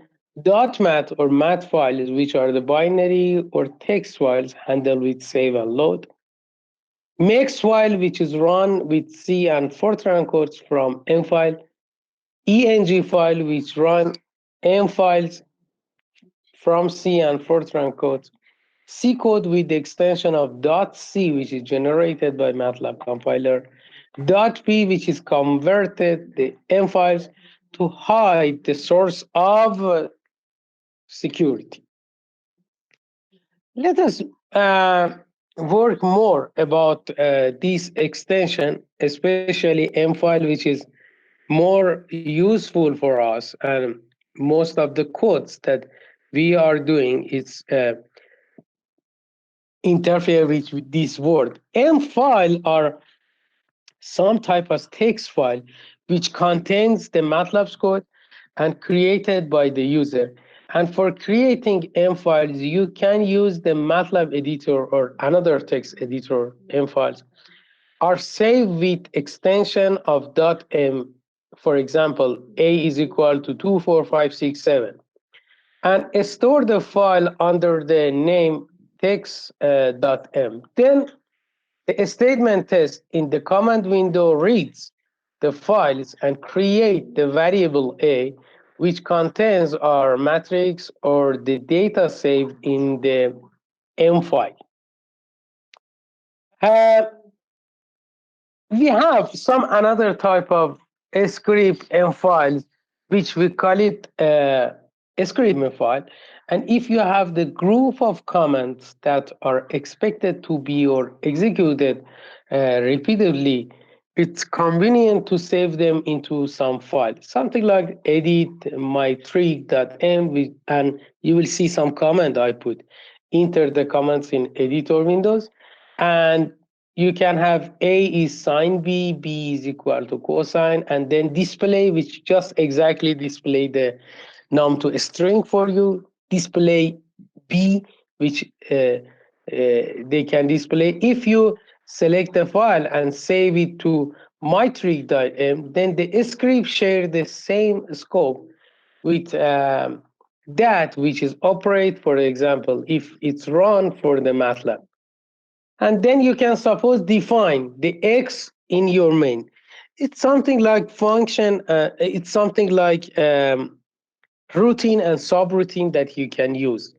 A: .mat or mat files, which are the binary or text files handled with save and load. Makes file, which is run with C and Fortran codes from M file. ENG file, which run M files from C and Fortran codes. C code with the extension of .c, which is generated by MATLAB compiler. .p, which is converted the M files to hide the source of security. Let us work more about this extension, especially M file, which is more useful for us. And most of the codes that we are doing is interfere with this word. M file are some type of text file which contains the MATLAB's code and created by the user. And for creating M files, you can use the MATLAB editor or another text editor. M files are saved with extension of .m. For example, A is equal to 24567. And store the file under the name text.m. Then the statement test in the command window reads the files and create the variable A, which contains our matrix or the data saved in the M file. We have some another type of script M files, which we call it a script M file. And if you have the group of commands that are expected to be or executed repeatedly, it's convenient to save them into some file, something like edit mytrig.m, and you will see some command I put. Enter the commands in editor windows, and you can have A is sine B, B is equal to cosine, and then display, which just exactly display the num to a string for you, display b, which they can display. If you select a file and save it to mytrig.m, then the script share the same scope with that which is operate, for example, if it's run for the MATLAB. And then you can suppose define the x in your main. It's something like function, it's something like routine and subroutine that you can use.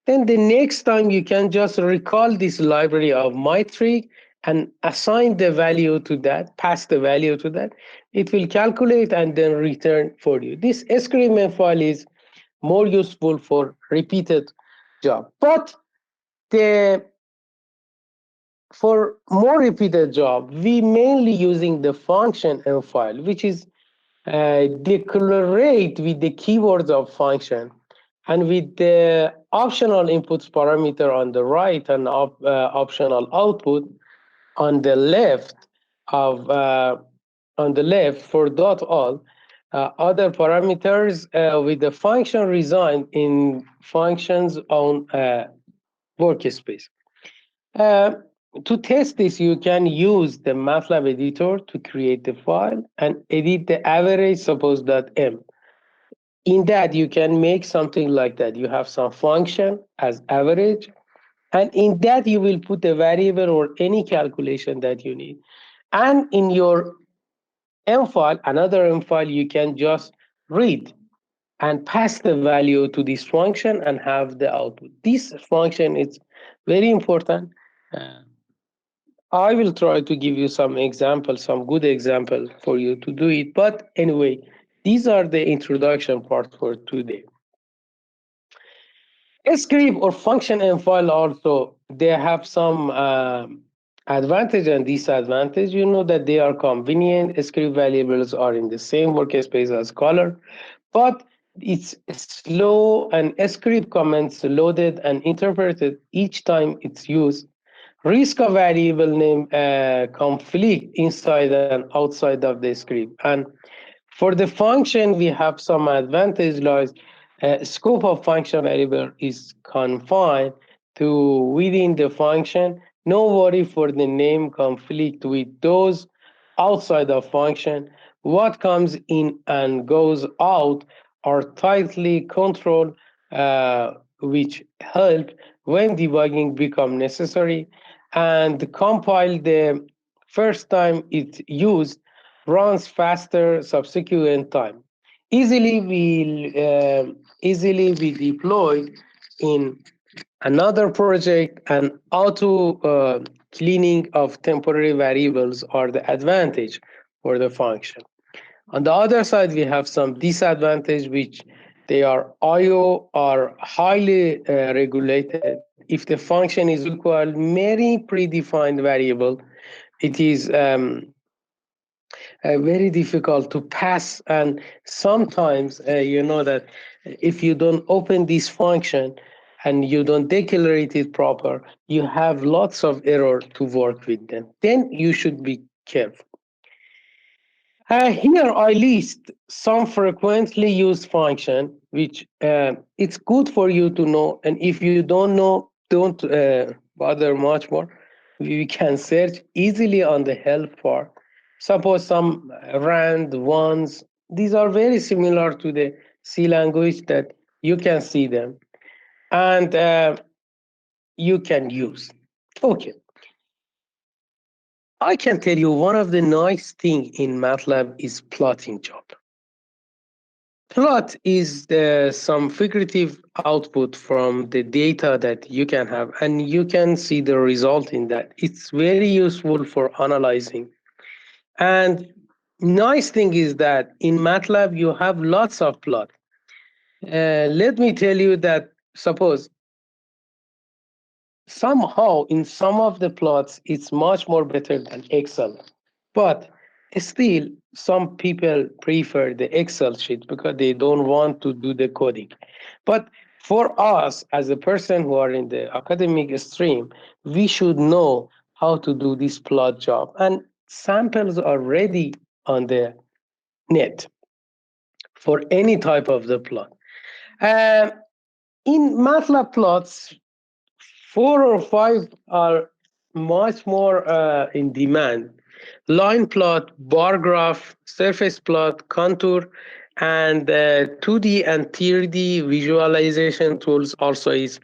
A: Then the next time you can just recall this library of mytrig and assign the value to that, pass the value to that. It will calculate and then return for you. This script file is more useful for repeated job. But the for more repeated job, we mainly using the function and file, which is declarate with the keywords of function and with the optional inputs parameter on the right and optional output on the left of on the left for dot all. Other parameters with the function resigned in functions on workspace. Uh, to test this, you can use the MATLAB editor to create the file and edit the average suppose.m. In that, you can make something like that. You have some function as average, and in that, you will put a variable or any calculation that you need. And in your M file, another M file, you can just read and pass the value to this function and have the output. This function is very important. Uh, I will try to give you some examples, some good example for you to do it. But anyway, these are the introduction part for today. Script or function and file also, they have some advantage and disadvantage. You know that they are convenient. Script variables are in the same workspace as color, but it's slow and script comments loaded and interpreted each time it's used. Risk of variable name conflict inside and outside of the script. And for the function, we have some advantage like scope of function variable is confined to within the function. No worry for the name conflict with those outside of function. What comes in and goes out are tightly controlled, which help when debugging become necessary. And compile the first time it's used runs faster subsequent time. Easily be deployed in another project, and auto cleaning of temporary variables are the advantage for the function. On the other side, we have some disadvantage, which they are IO are highly regulated. If the function is equal many predefined variable, it is very difficult to pass. And sometimes you know that if you don't open this function and you don't declarate it proper, you have lots of error to work with them. Then you should be careful. Here I list some frequently used function, which it's good for you to know. And if you don't know, don't bother much more. We can search easily on the help bar. Suppose some rand ones. These are very similar to the C language that you can see them. And you can use. Okay. I can tell you one of the nice thing in MATLAB is plotting job. Plot is some figurative output from the data that you can have, and you can see the result in that. It's very useful for analyzing. And nice thing is that in MATLAB, you have lots of plot. Let me tell you that suppose somehow in some of the plots, it's much more better than Excel. But still, some people prefer the Excel sheet because they don't want to do the coding. But for us, as a person who are in the academic stream, we should know how to do this plot job. And samples are ready on the net for any type of the plot. In MATLAB plots, 4 or 5 are much more in demand. Line plot, bar graph, surface plot, contour, and 2D and 3D visualization tools also is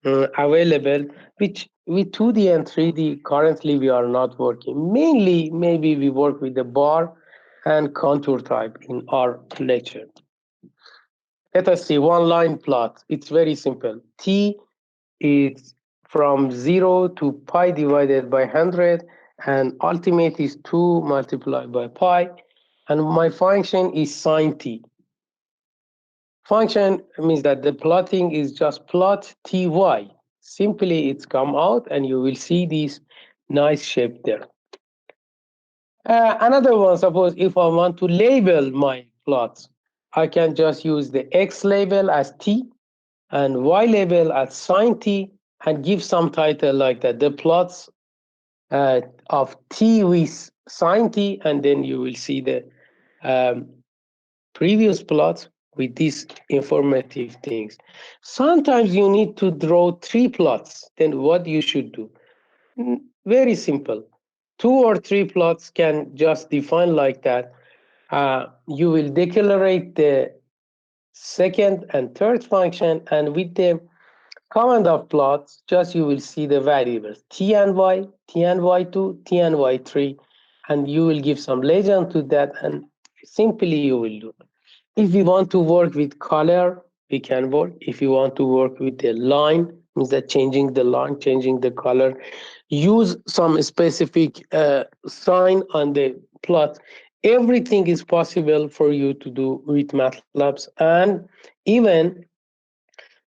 A: available, which with 2D and 3D currently we are not working. Mainly, maybe we work with the bar and contour type in our lecture. Let us see one line plot. It's very simple. T is from 0 to pi divided by 100, and ultimate is 2 multiplied by pi, and my function is sine t. Function means that the plotting is just plot ty. Simply it's come out and you will see this nice shape there. Another one, suppose if I want to label my plots, I can just use the x label as t and y label as sine t and give some title like that, the plots of t with sine t, and then you will see the um, previous plots with these informative things. Sometimes you need to draw 3 plots, then what you should do? Very simple. 2 or 3 plots can just define like that. You will declarate the second and third function, and with the command of plots, just you will see the variables t and y2, t and y3, and you will give some legend to that, and simply you will do. If you want to work with color, we can work. If you want to work with the line, means that changing the line, changing the color, use some specific sign on the plot. Everything is possible for you to do with MATLABs, and even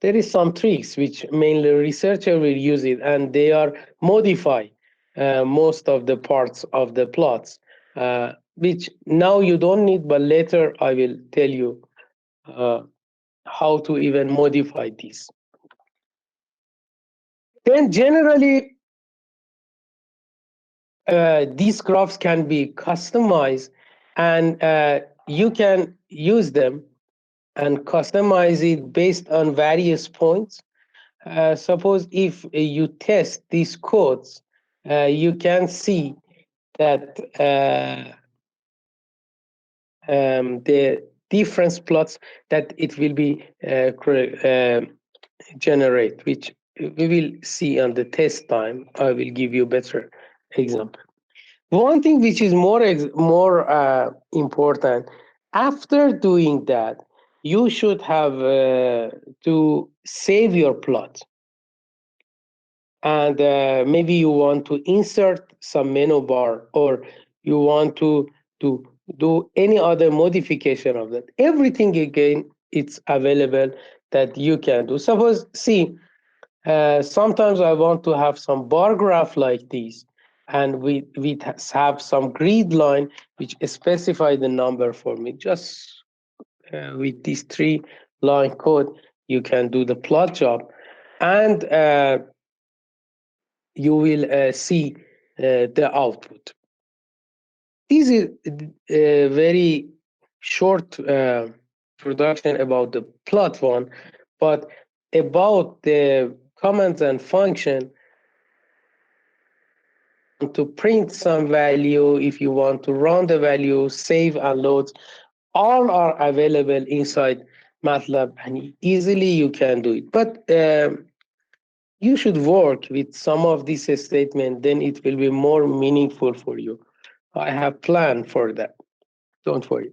A: there is some tricks which mainly researcher will use it, and they are modify most of the parts of the plots, which now you don't need, but later I will tell you uh, how to even modify this. Then generally, these graphs can be customized, and you can use them and customize it based on various points. Suppose if you test these codes, you can see that the difference plots that it will be generate, which we will see on the test time. I will give you a better example. One thing which is more important, after doing that, you should have to save your plot. And maybe you want to insert some menu bar, or you want to do any other modification of that. Everything again, it's available that you can do. Suppose, see, sometimes I want to have some bar graph like this, and we have some grid line which specify the number for me. Just with these 3 line code, you can do the plot job, and you will see the output. This is a very short introduction about the plot one, but about the commands and function. To print some value, if you want to run the value, save and load, all are available inside MATLAB, and easily you can do it. But you should work with some of these statements, then it will be more meaningful for you. I have planned for that. Don't worry.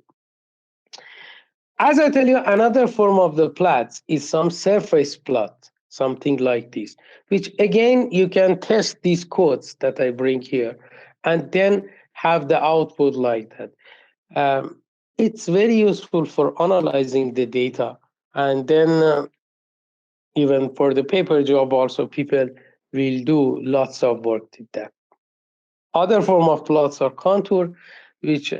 A: As I tell you, another form of the plots is some surface plot, something like this, which again, you can test these codes that I bring here and then have the output like that. It's very useful for analyzing the data, and then even for the paper job also, people will do lots of work with that. Other form of plots are contour, which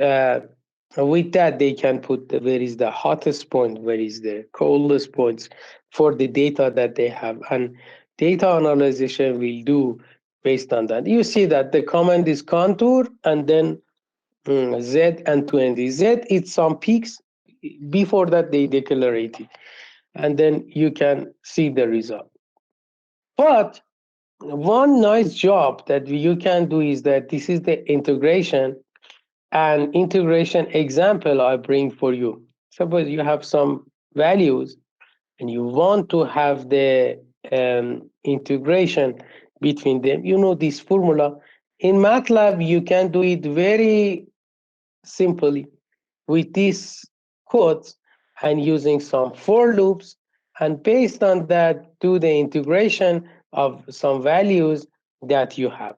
A: with that they can put where is the hottest point, where is the coldest points for the data that they have, and data analysis will do based on that. You see that the command is contour and then Z and 20. Z, it's some peaks. Before that, they declare it. and then you can see the result. But one nice job that you can do is that this is the integration and integration example I bring for you. Suppose you have some values and you want to have the integration between them. You know this formula. In MATLAB, you can do it very simply with these codes and using some for loops. And based on that, do the integration of some values that you have.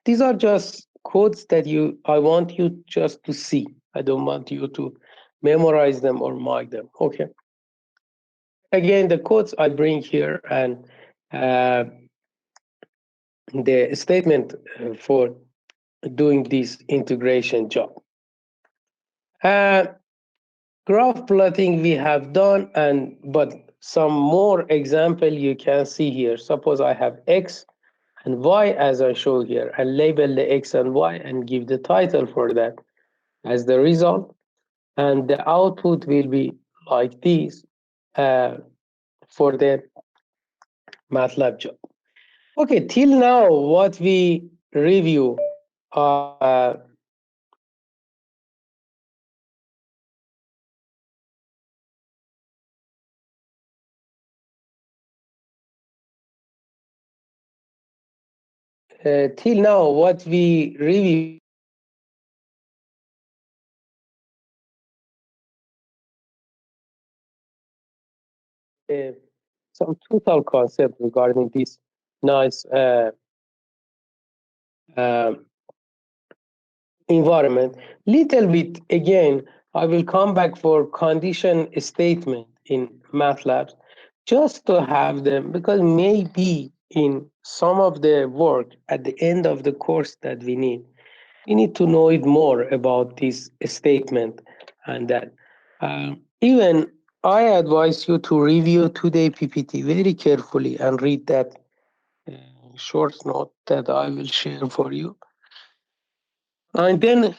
A: These are just codes that I want you just to see. I don't want you to memorize them or mark them. Okay. Again, the codes I bring here and uh, the statement for doing this integration job. Uh, Graph plotting we have done, but some more example you can see here. Suppose I have X and Y as I show here, and label the X and Y and give the title for that as the result. And the output will be like this uh, for the MATLAB job. Okay, till now, what we review till now, what we review uh, some total concept regarding this nice uh, environment. Little bit again, I will come back for condition statement in MATLAB just to have them because maybe in some of the work at the end of the course that we need to know it more about this statement and that. Even I advise you to review today PPT very carefully and read that uh, short note that I will share for you. And then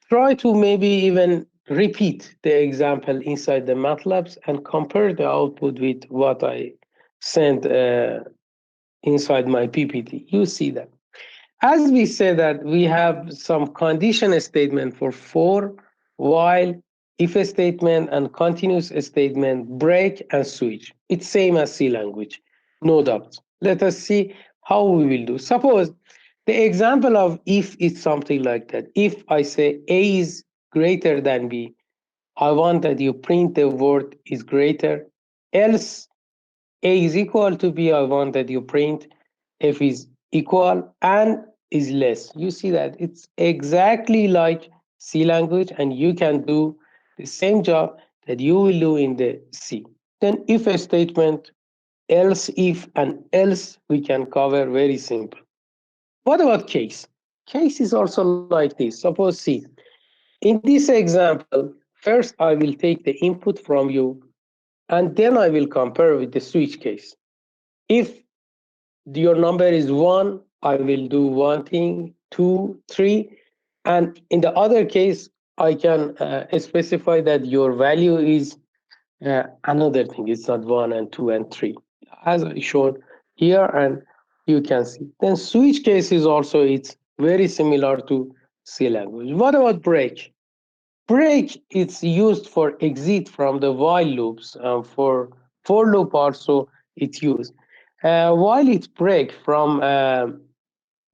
A: try to maybe even repeat the example inside the MATLABs and compare the output with what I sent inside my PPT. You see that. As we said that we have some condition statement for while, if a statement and continuous statement, break and switch. It's same as C language, no doubt. Let us see how we will do. Suppose the example of if is something like that. If I say A is greater than B, I want that you print the word is greater. Else A is equal to B, I want that you print F is equal and is less. You see that it's exactly like C language, and you can do the same job that you will do in the C. Then if a statement, else if, and else we can cover very simple. What about case? Case is also like this. Suppose C. In this example, first I will take the input from you, and then I will compare with the switch case. If your number is 1, I will do one thing, 2, 3. And in the other case, I can specify that your value is another thing. It's not 1 and 2 and 3, as I showed here, and you can see. Then switch case is also, it's very similar to C language. What about break? Break is used for exit from the while loops. For loop also it's used. While it's break from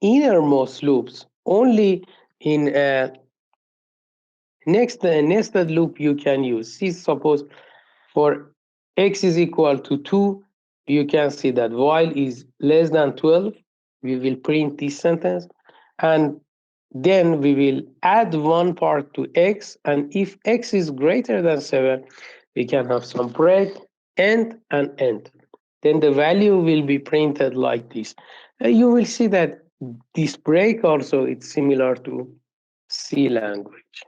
A: innermost loops, only in nested loop you can use. See, suppose for x is equal to 2, you can see that while is less than 12, we will print this sentence. And then we will add one part to x. And if x is greater than 7, we can have some break, end, and end. Then the value will be printed like this. You will see that this break also it's similar to C language.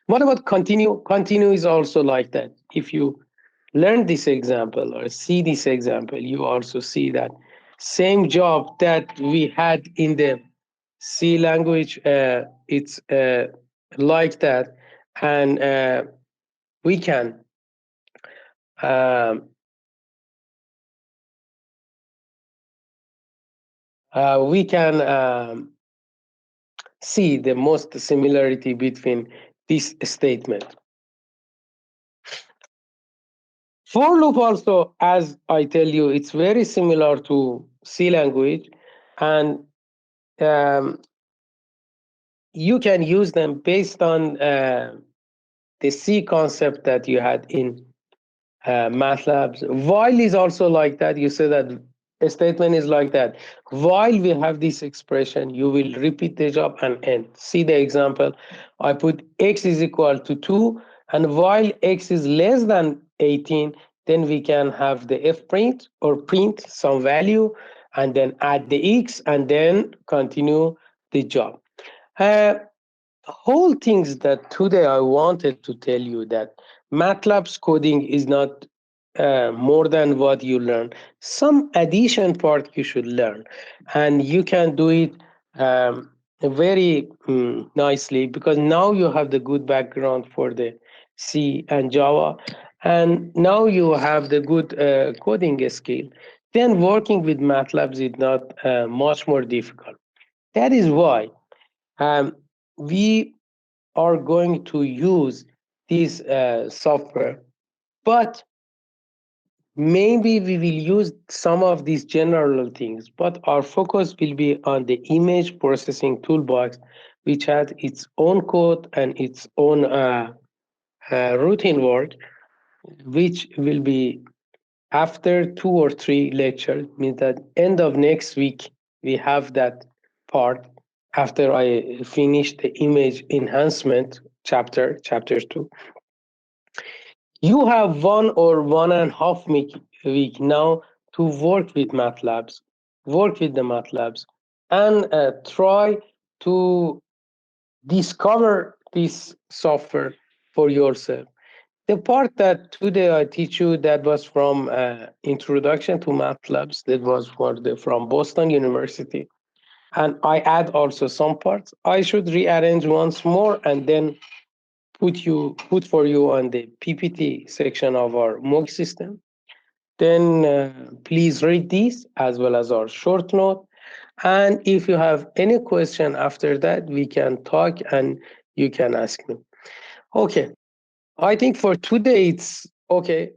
A: What about continue? Continue is also like that. If you learn this example or see this example, you also see that same job that we had in the C language, it's like that. And we can um, we can see the most similarity between this statement. For loop also, as I tell you, it's very similar to C language, and um, you can use them based on the C concept that you had in MATLAB. While is also like that. You say that a statement is like that. While we have this expression, you will repeat the job and end. See the example. I put x is equal to 2, and while x is less than 18, then we can have the f print or print some value and then add the x and then continue the job. Uh, whole things that today I wanted to tell you that MATLAB's coding is not more than what you learn. Some addition part you should learn, and you can do it very nicely because now you have the good background for the C and Java, and now you have the good coding skill. Then working with MATLAB is not much more difficult. That is why um, we are going to use this software, but maybe we will use some of these general things, but our focus will be on the image processing toolbox, which has its own code and its own routine work, which will be after 2 or 3 lectures, means that end of next week, we have that part after I finish the image enhancement chapter 2. You have 1 or 1.5 week now to work with MATLABs, work with the MATLABs, and try to discover this software for yourself. The part that today I teach you that was from Introduction to MATLABs, that was from Boston University. And I add also some parts. I should rearrange once more and then put for you on the PPT section of our MOOC system. Then please read these as well as our short note. And if you have any question after that, we can talk and you can ask me. Okay. I think for today it's okay.